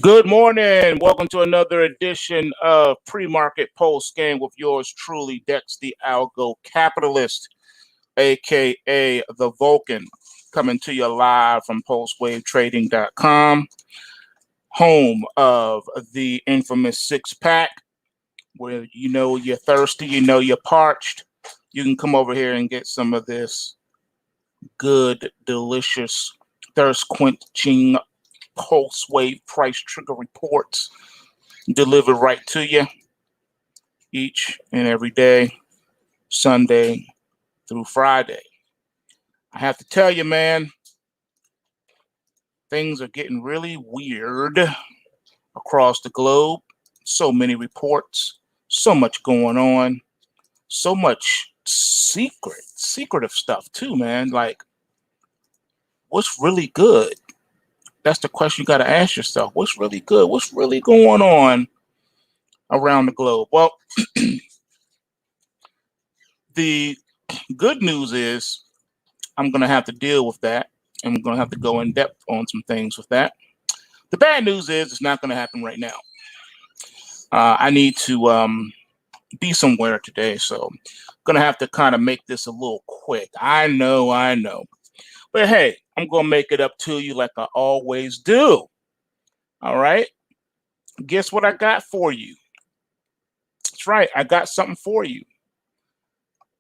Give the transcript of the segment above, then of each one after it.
Good morning. Welcome to another edition of PreMarket PulseScan with yours truly, Dex the Algo Capitalist, aka the Vulcan, coming to you live from PulseWaveTrading.com, home of the infamous six-pack, where you know you're thirsty, you know you're parched. You can come over here and get some of this good, delicious, thirst-quenching PulseWave price trigger reports delivered right to you each and every day, Sunday through Friday. I have to tell you, man, things are getting really weird across the globe. So many reports, so much going on, so much secretive stuff too, man. Like, what's really good? That's the question you got to ask yourself. What's really good? What's really going on around the globe? Well, the good news is I'm going to have to deal with that. I'm going to have to go in depth on some things with that. The bad news is it's not going to happen right now. I need to be somewhere today, so I'm going to have to kind of make this a little quick. I know. But hey, I'm going to make it up to you like I always do. All right? Guess what I got for you? That's right. I got something for you.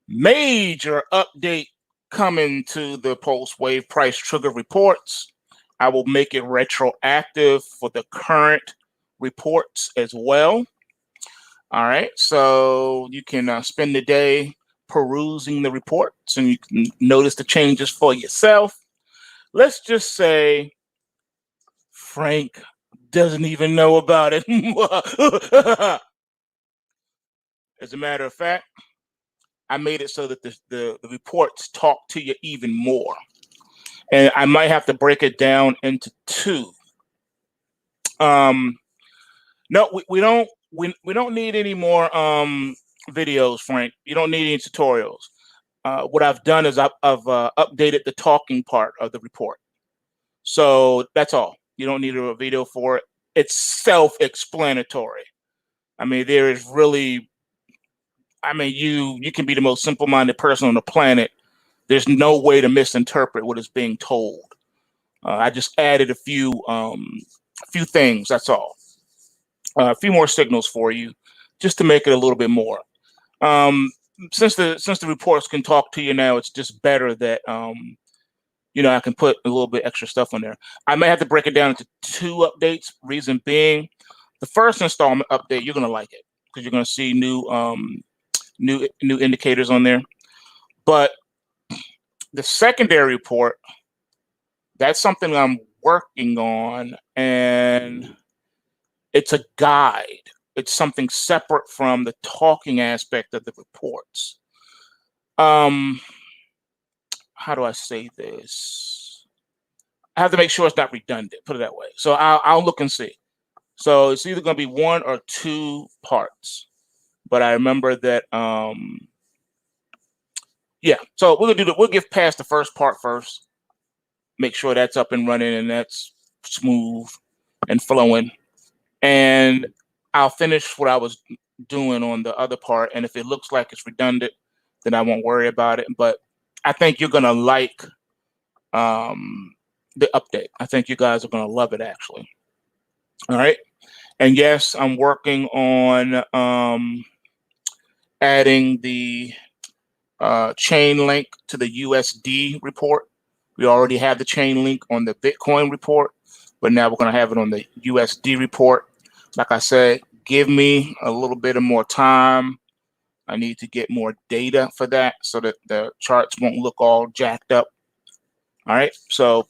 Major update coming to the PulseWave price trigger reports. I will make it retroactive for the current reports as well. All right, so you can spend the day perusing the reports and you can notice the changes for yourself. Let's just say Frank doesn't even know about it. As a matter of fact, I made it so that the reports talk to you even more. And I might have to break it down into two. No, we don't need any more videos, Frank. You don't need any tutorials. What I've done is I've updated the talking part of the report. So that's all. You don't need a video for it. It's self-explanatory. I mean, there is really, you can be the most simple-minded person on the planet. There's no way to misinterpret what is being told. I just added a few things. That's all. A few more signals for you, just to make it a little bit more. Since the reports can talk to you now, it's just better that I can put a little bit extra stuff on there. I may have to break it down into two updates. Reason being, the first installment update, you're gonna like it because you're gonna see new indicators on there. But the secondary report, that's something I'm working on, and it's a guide. It's something separate from the talking aspect of the reports. How do I say this? I have to make sure it's not redundant, put it that way. So I'll look and see. So it's either going to be one or two parts. But I remember that, yeah. So we'll get past the first part first. Make sure that's up and running and that's smooth and flowing. And I'll finish what I was doing on the other part. And if it looks like it's redundant, then I won't worry about it. But I think you're going to like the update. I think you guys are going to love it, actually. All right. And yes, I'm working on adding the chain link to the USD report. We already have the chain link on the Bitcoin report, but now we're going to have it on the USD report. Like I said, give me a little bit of more time. I need to get more data for that so that the charts won't look all jacked up. All right, so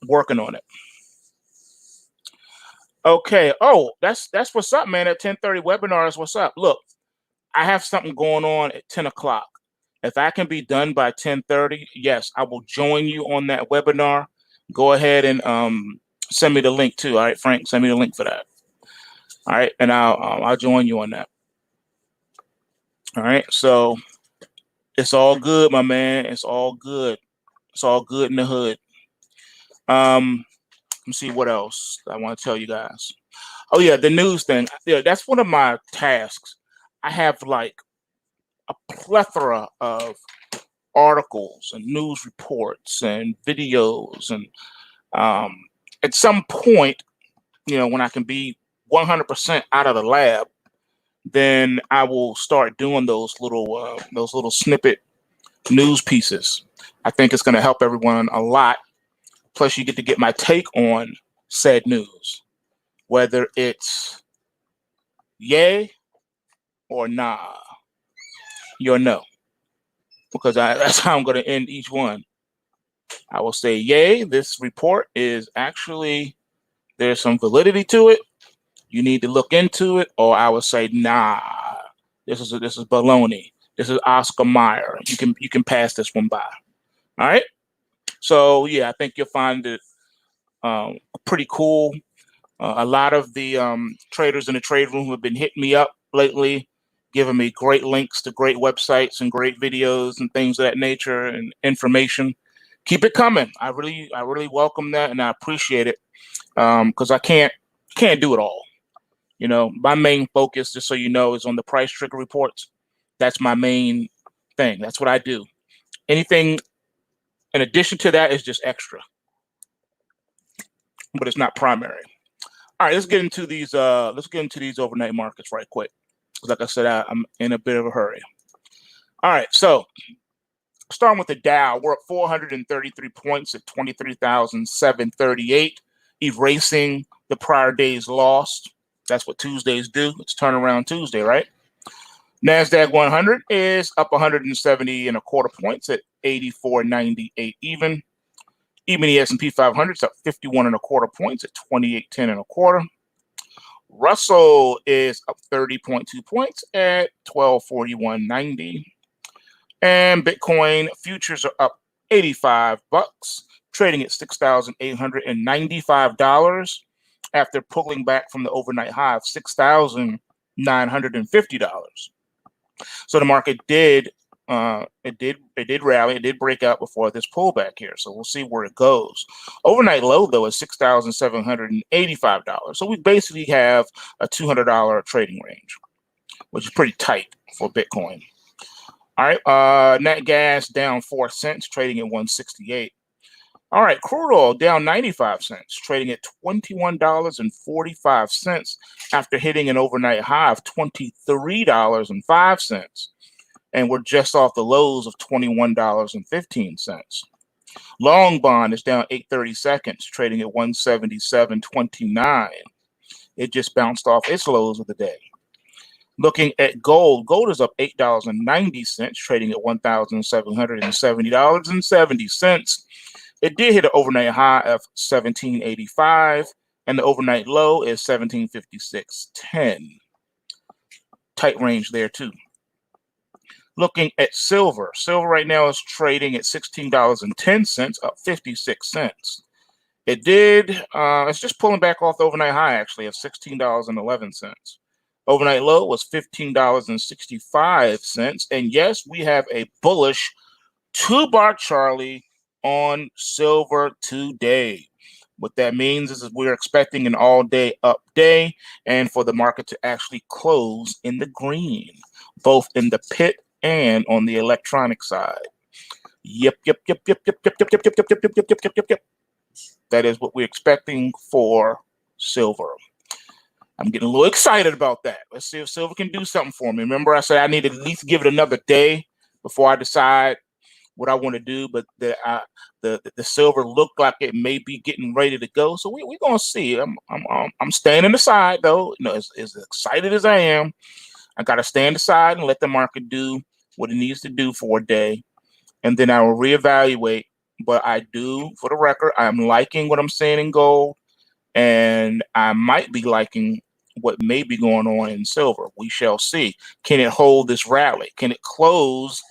working on it. Okay. Oh, that's what's up, man. At 10:30 webinars, what's up? Look, I have something going on at 10 o'clock. If I can be done by 10:30, yes, I will join you on that webinar. Go ahead and send me the link too. All right, Frank, send me the link for that. All right, and I'll join you on that. All right, so it's all good, my man. It's all good. It's all good in the hood. me see what else I want to tell you guys. Oh yeah, the news thing. Yeah, that's one of my tasks. I have like a plethora of articles and news reports and videos, and um, at some point, when I can be 100% out of the lab, then I will start doing those little snippet news pieces. I think it's going to help everyone a lot. Plus, you get to get my take on said news, whether it's yay or nah, or no, because that's how I'm going to end each one. I will say, yay, this report is actually, there's some validity to it. You need to look into it. Or I would say, nah, this is baloney. This is Oscar Mayer. You can pass this one by. All right. So yeah, I think you'll find it pretty cool. A lot of the traders in the trade room have been hitting me up lately, giving me great links to great websites and great videos and things of that nature and information. Keep it coming. I really welcome that, and I appreciate it, because I can't do it all. My main focus, just so you know, is on the price trigger reports. That's my main thing. That's what I do. Anything in addition to that is just extra, but it's not primary. All right, let's get into these. Let's get into these overnight markets right quick. Like I said, I'm in a bit of a hurry. All right, so starting with the Dow, we're up 433 points at 23,738, erasing the prior day's loss. That's what Tuesdays do. It's turnaround Tuesday, right? NASDAQ 100 is up 170 and a quarter points at 84.98 even. Even the S&P 500 is up 51 and a quarter points at 28.10 and a quarter. Russell is up 30.2 points at 1241.90. And Bitcoin futures are up 85 bucks, trading at $6,895 after pulling back from the overnight high of $6,950. So the market did rally. It did break out before this pullback here. So we'll see where it goes. Overnight low, though, is $6,785. So we basically have a $200 trading range, which is pretty tight for Bitcoin. All right. Nat gas down 4 cents, trading at 168. All right. Crude oil down 95 cents, trading at $21.45 after hitting an overnight high of $23.05. And we're just off the lows of $21.15. Long bond is down 8/32, trading at 177.29. It just bounced off its lows of the day. Looking at gold, gold is up $8.90, trading at $1,770.70. It did hit an overnight high of 1785, and the overnight low is 1756.10. Tight range there too. Looking at silver, silver right now is trading at $16.10, up 56 cents. It's just pulling back off the overnight high actually of $16.11. Overnight low was $15.65. And yes, we have a bullish 2-bar Charlie on silver today. What that means is we're expecting an all-day up day and for the market to actually close in the green, both in the pit and on the electronic side. Yep. That is what we're expecting for silver. I'm getting a little excited about that. Let's see if silver can do something for me. Remember, I said I need to at least give it another day before I decide what I want to do. But the silver looked like it may be getting ready to go. So we're gonna see. I'm standing aside though. As excited as I am, I gotta stand aside and let the market do what it needs to do for a day, and then I will reevaluate. But I do, for the record, I'm liking what I'm seeing in gold, and I might be liking what may be going on in silver. We shall see. Can it hold this rally? Can it close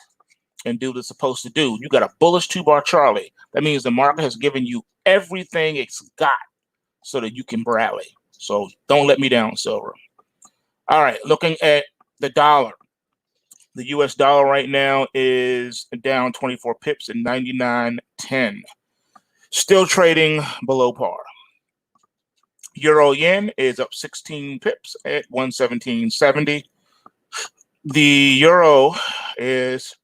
and do what it's supposed to do? You got a bullish 2-bar Charlie. That means the market has given you everything it's got so that you can rally. So don't let me down, silver. All right, looking at the dollar. The US dollar right now is down 24 pips at 99.10. Still trading below par. Euro yen is up 16 pips at 117.70. The euro is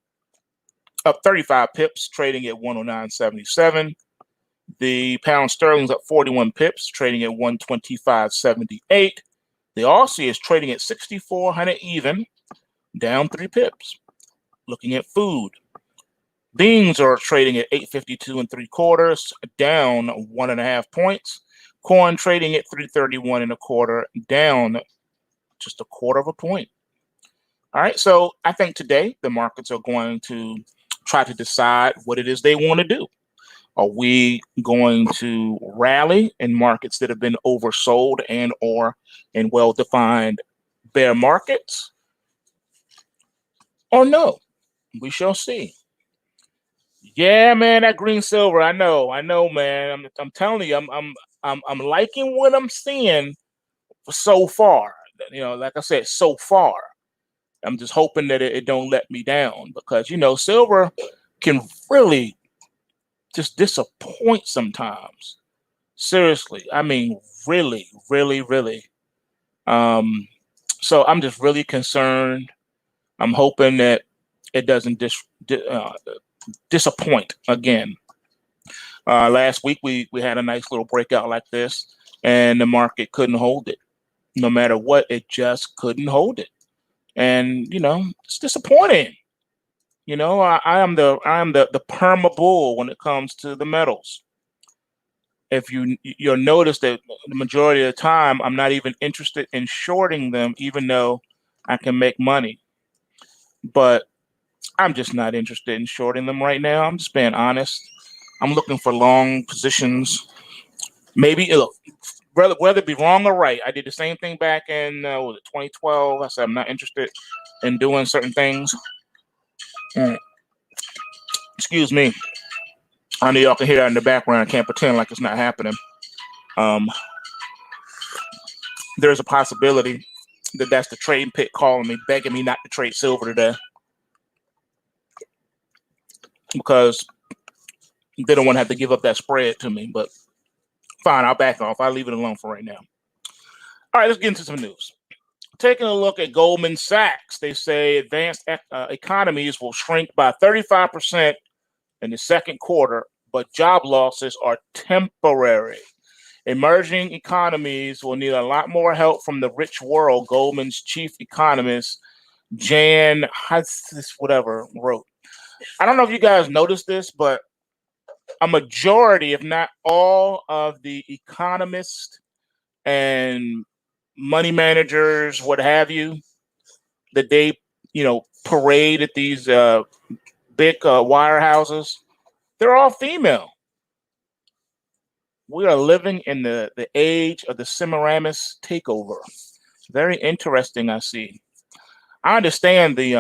up 35 pips, trading at 109.77. The pound sterling's up 41 pips, trading at 125.78. The Aussie is trading at 6,400 even, down 3 pips. Looking at food, beans are trading at 8.52 3/4, down 1.5 points. Corn trading at 3.31 1/4, down just 1/4 point. All right, so I think today the markets are going to try to decide what it is they want to do. Are we going to rally in markets that have been oversold and or in well-defined bear markets? Or no? We shall see. Yeah, man, that green silver. I know, man. I'm telling you, I'm liking what I'm seeing so far. You know, like I said, so far. I'm just hoping that it don't let me down, because silver can really just disappoint sometimes. Seriously, I mean, really, really, really. So I'm just really concerned. I'm hoping that it doesn't disappoint again. Last week we had a nice little breakout like this, and the market couldn't hold it. No matter what, it just couldn't hold it, and it's disappointing. I am the perma bull when it comes to the metals. If you'll notice that the majority of the time I'm not even interested in shorting them, even though I can make money. But I'm just not interested in shorting them right now. I'm just being honest. I'm looking for long positions. Maybe look, whether it be wrong or right. I did the same thing back in was it 2012. I said I'm not interested in doing certain things. Excuse me. I know y'all can hear that in the background. I can't pretend like it's not happening. Um, there's a possibility that that's the trading pit calling me, begging me not to trade silver today, because they don't want to have to give up that spread to me. But fine, I'll back off. I'll leave it alone for right now. All right, let's get into some news. Taking a look at Goldman Sachs, they say advanced economies will shrink by 35% in the second quarter, but job losses are temporary. Emerging economies will need a lot more help from the rich world, Goldman's chief economist, Jan whatever, wrote. I don't know if you guys noticed this, but a majority, if not all, of the economists and money managers, what have you, that they, parade at these big wirehouses, they're all female. We are living in the age of the Semiramis takeover. Very interesting, I see. I understand the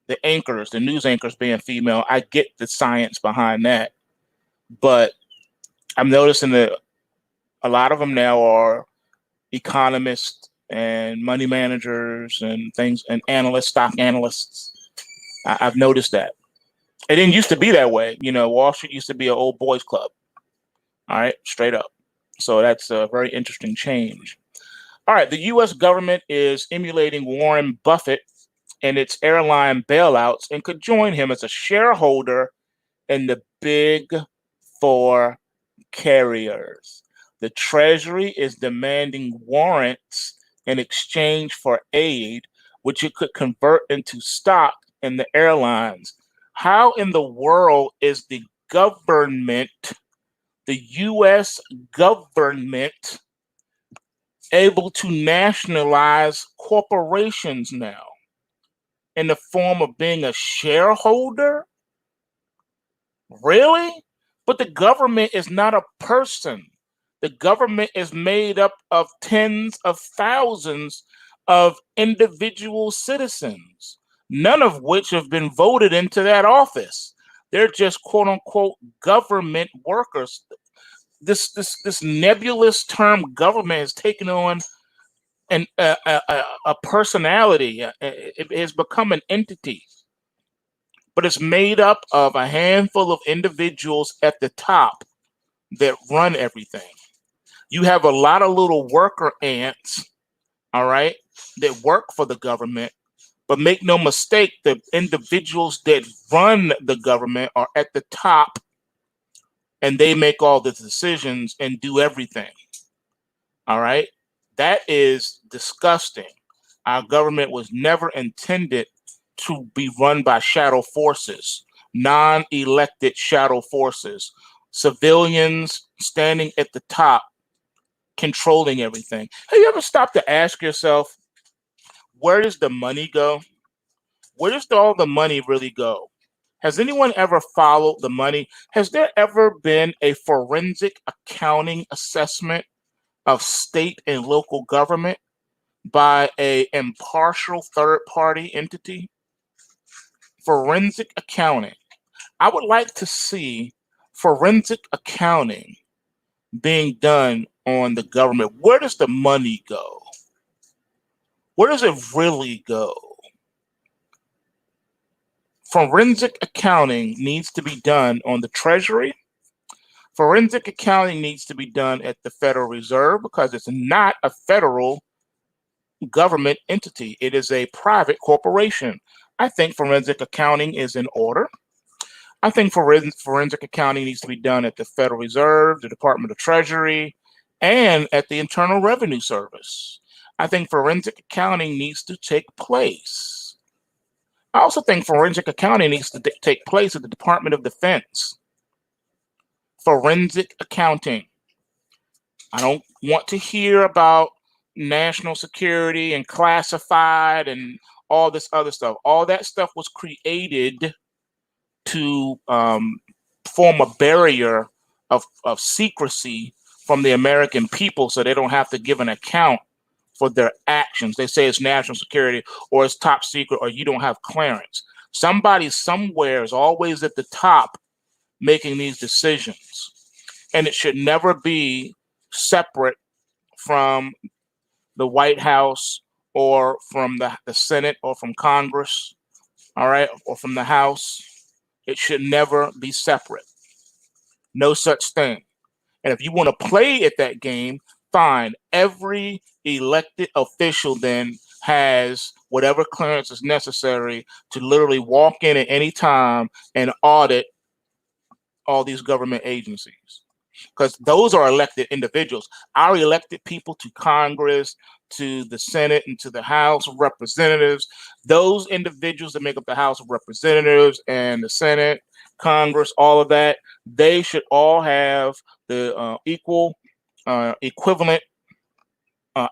the anchors, the news anchors being female. I get the science behind that, but I'm noticing that a lot of them now are economists and money managers and things, and analysts, stock analysts. I've noticed that. It didn't used to be that way. Wall Street used to be an old boys club. All right, straight up. So that's a very interesting change. All right, the U.S. government is emulating Warren Buffett and its airline bailouts, and could join him as a shareholder in the big four carriers. The Treasury is demanding warrants in exchange for aid, which it could convert into stock in the airlines. How in the world is the government, the U.S. government, able to nationalize corporations now in the form of being a shareholder? Really? But the government is not a person. The government is made up of tens of thousands of individual citizens, none of which have been voted into that office. They're just quote unquote government workers. This nebulous term government has taken on a personality. It has become an entity, but it's made up of a handful of individuals at the top that run everything. You have a lot of little worker ants, all right, that work for the government, but make no mistake, the individuals that run the government are at the top, and they make all the decisions and do everything. All right. That is disgusting. Our government was never intended to be run by shadow forces, non-elected shadow forces, civilians standing at the top, controlling everything. Have you ever stopped to ask yourself, where does the money go? Where does all the money really go? Has anyone ever followed the money? Has there ever been a forensic accounting assessment of state and local government by a impartial third party entity? Forensic accounting. I would like to see forensic accounting being done on the government. Where does the money go? Where does it really go? Forensic accounting needs to be done on the Treasury. Forensic accounting needs to be done at the Federal Reserve because it's not a federal government entity. It is a private corporation. I think forensic accounting is in order. I think forensic accounting needs to be done at the Federal Reserve, the Department of Treasury, and at the Internal Revenue Service. I think forensic accounting needs to take place. I also think forensic accounting needs to take place at the Department of Defense. Forensic accounting. I don't want to hear about national security and classified and all this other stuff. All that stuff was created to form a barrier of secrecy from the American people so they don't have to give an account for their actions. They say it's national security or it's top secret or you don't have clearance. Somebody somewhere is always at the top making these decisions. And it should never be separate from the White House or from the Senate or from Congress, all right, or from the House. It should never be separate. No such thing. And if you want to play at that game, fine. Every elected official then has whatever clearance is necessary to literally walk in at any time and audit all these government agencies. Because those are elected individuals. Our elected people to Congress, to the Senate, and to the House of Representatives, those individuals that make up the House of Representatives and the Senate, Congress, all of that, they should all have the equivalent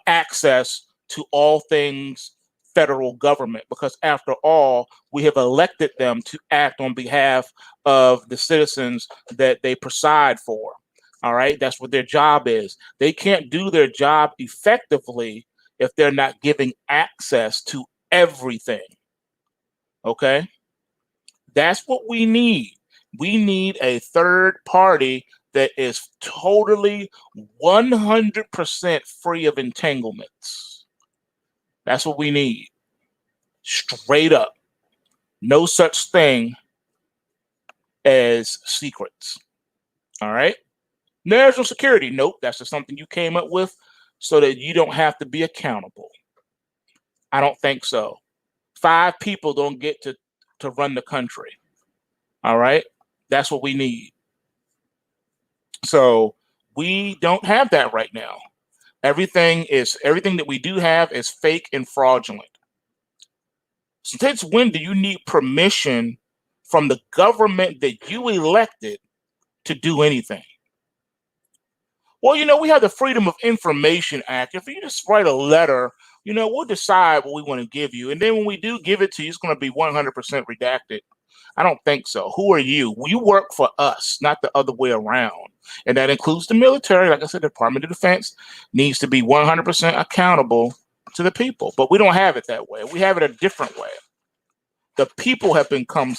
access to all things federal government, because after all, we have elected them to act on behalf of the citizens that they preside for. All right, that's what their job is. They can't do their job effectively if they're not giving access to everything. Okay, that's what we need. We need a third party that is totally 100% free of entanglements. That's what we need. Straight up. No such thing as secrets. All right. National security. Nope. That's just something you came up with so that you don't have to be accountable. I don't think so. 5 people don't get to run the country. All right. That's what we need. So we don't have that right now. Everything that we do have is fake and fraudulent. Since when do you need permission from the government that you elected to do anything? Well, we have the Freedom of Information Act. If you just write a letter, we'll decide what we want to give you. And then when we do give it to you, it's going to be 100% redacted. I don't think so. Who are you? You work for us, not the other way around. And that includes the military. Like I said, the Department of Defense needs to be 100% accountable to the people. But we don't have it that way. We have it a different way. The people have become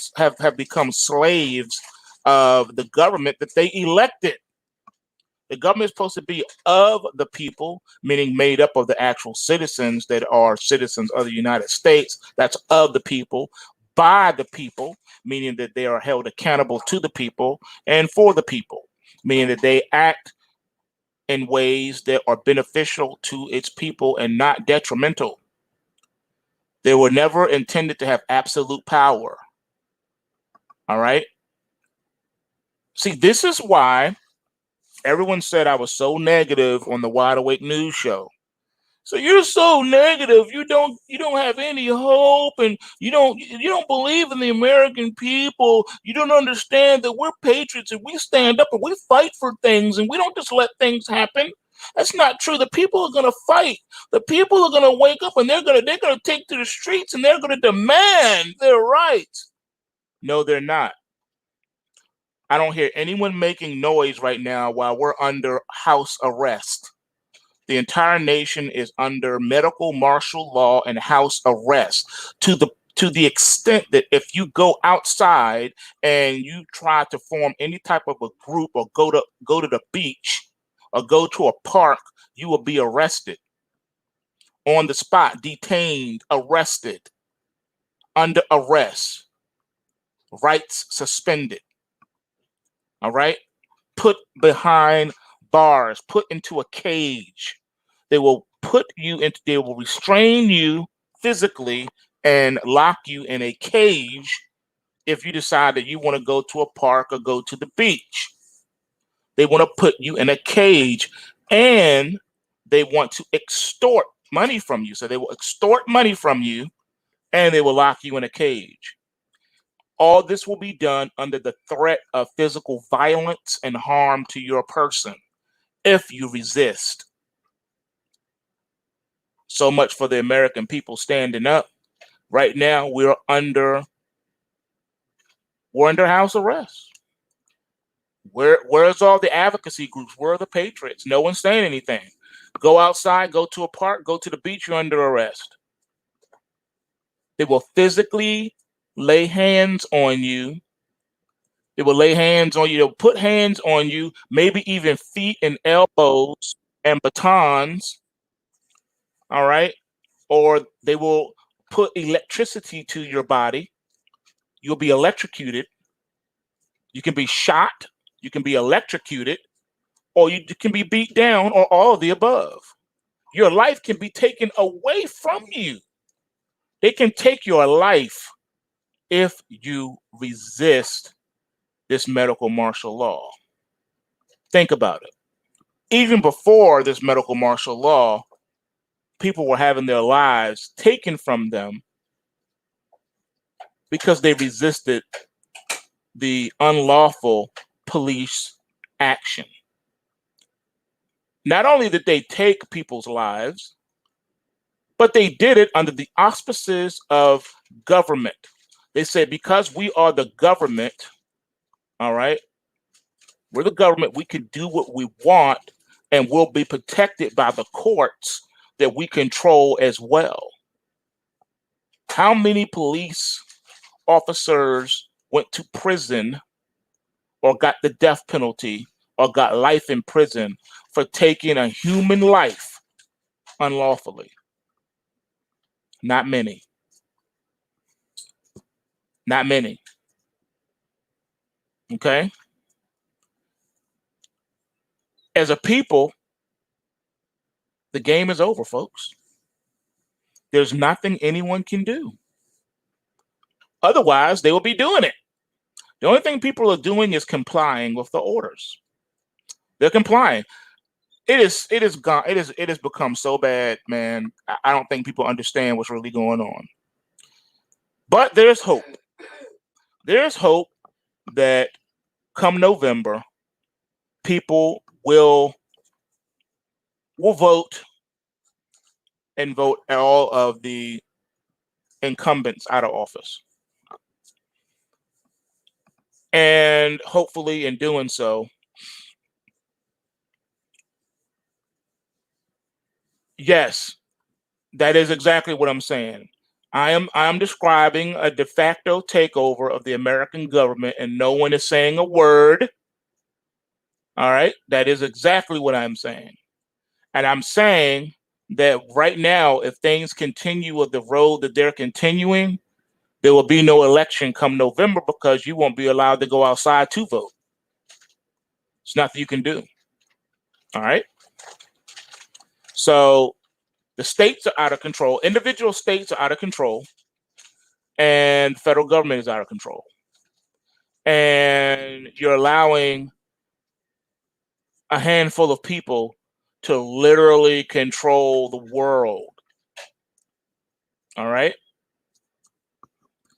slaves of the government that they elected. The government is supposed to be of the people, meaning made up of the actual citizens that are citizens of the United States. That's of the people, by the people, meaning that they are held accountable to the people and for the people. meaning that they act in ways that are beneficial to its people and not detrimental. They were never intended to have absolute power. All right. See, this is why everyone said I was so negative on the Wide Awake News show. So you're so negative. You don't have any hope, and you don't believe in the American people. You don't understand that we're patriots and we stand up and we fight for things and we don't just let things happen. That's not true. The people are going to fight. The people are going to wake up and they're going to take to the streets and they're going to demand their rights. No, they're not. I don't hear anyone making noise right now while we're under house arrest. The entire nation is under medical martial law and house arrest to the extent that if you go outside and you try to form any type of a group or go to the beach or go to a park, you will be arrested on the spot, detained, arrested, under arrest, rights suspended. All right, put behind bars, put into a cage. They will they will restrain you physically and lock you in a cage if you decide that you want to go to a park or go to the beach. They want to put you in a cage and they want to extort money from you. So they will extort money from you and they will lock you in a cage. All this will be done under the threat of physical violence and harm to your person if you resist. So much for the American people standing up. Right now, we're under house arrest. Where's all the advocacy groups? Where are the patriots? No one's saying anything. Go outside, go to a park, go to the beach, you're under arrest. They will physically lay hands on you. They will lay hands on you. They'll put hands on you, maybe even feet and elbows and batons. All right. Or they will put electricity to your body. You'll be electrocuted. You can be shot. You can be electrocuted. Or you can be beat down, or all of the above. Your life can be taken away from you. They can take your life if you resist this medical martial law. Think about it. Even before this medical martial law, people were having their lives taken from them because they resisted the unlawful police action. Not only did they take people's lives, but they did it under the auspices of government. They said, because we are the government, all right, we're the government, we can do what we want and we'll be protected by the courts that we control as well. How many police officers went to prison or got the death penalty or got life in prison for taking a human life unlawfully? Not many. Not many. Okay? As a people, the game is over, folks. There's nothing anyone can do. Otherwise, they will be doing it. The only thing people are doing is complying with the orders. They're complying. It has become so bad, man. I don't think people understand what's really going on. But there's hope. There's hope that come November, people will vote and vote all of the incumbents out of office. And hopefully in doing so, yes, that is exactly what I'm saying. I am describing a de facto takeover of the American government, and no one is saying a word. All right, that is exactly what I'm saying. And I'm saying that right now, if things continue with the road that they're continuing, there will be no election come November because you won't be allowed to go outside to vote. It's nothing you can do. All right. So the states are out of control. Individual states are out of control, and the federal government is out of control. And you're allowing a handful of people to literally control the world. All right.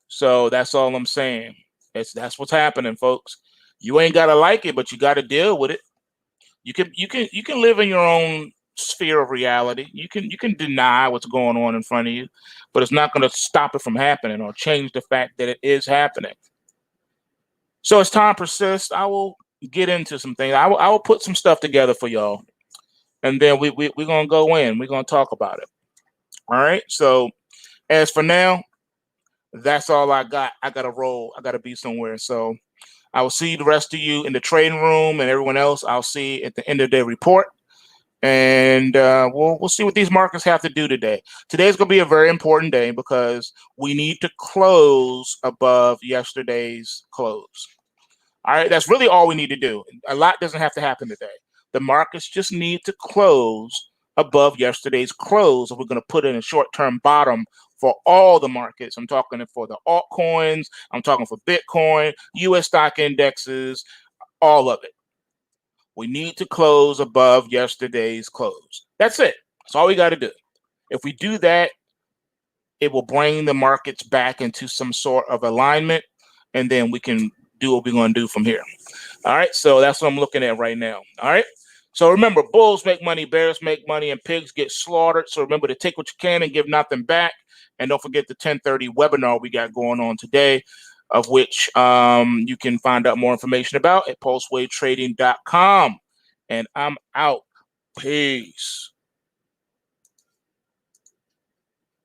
So that's all I'm saying. That's what's happening, folks. You ain't gotta like it, but you gotta deal with it. You can live in your own sphere of reality. You can deny what's going on in front of you, but it's not going to stop it from happening or change the fact that it is happening. So as time persists, I will get into some things. I will put some stuff together for y'all, and then we're gonna go in. We're gonna talk about it. All right. So as for now, that's all I got. I gotta roll. I gotta be somewhere. So I will see the rest of you in the trading room, and everyone else I'll see at the end of the day report. And we'll see what these markets have to do today. Today's going to be a very important day because we need to close above yesterday's close. All right, that's really all we need to do. A lot doesn't have to happen today. The markets just need to close above yesterday's close, if we're going to put in a short-term bottom for all the markets. I'm talking for the altcoins. I'm talking for Bitcoin, U.S. stock indexes, all of it. We need to close above yesterday's close. That's it. That's all we got to do. If we do that, it will bring the markets back into some sort of alignment, and then we can do what we're going to do from here. All right. So that's what I'm looking at right now. All right. So remember, bulls make money, bears make money, and pigs get slaughtered. So remember to take what you can and give nothing back. And don't forget the 10:30 webinar we got going on today, of which you can find out more information about at pulsewavetrading.com. And I'm out. Peace.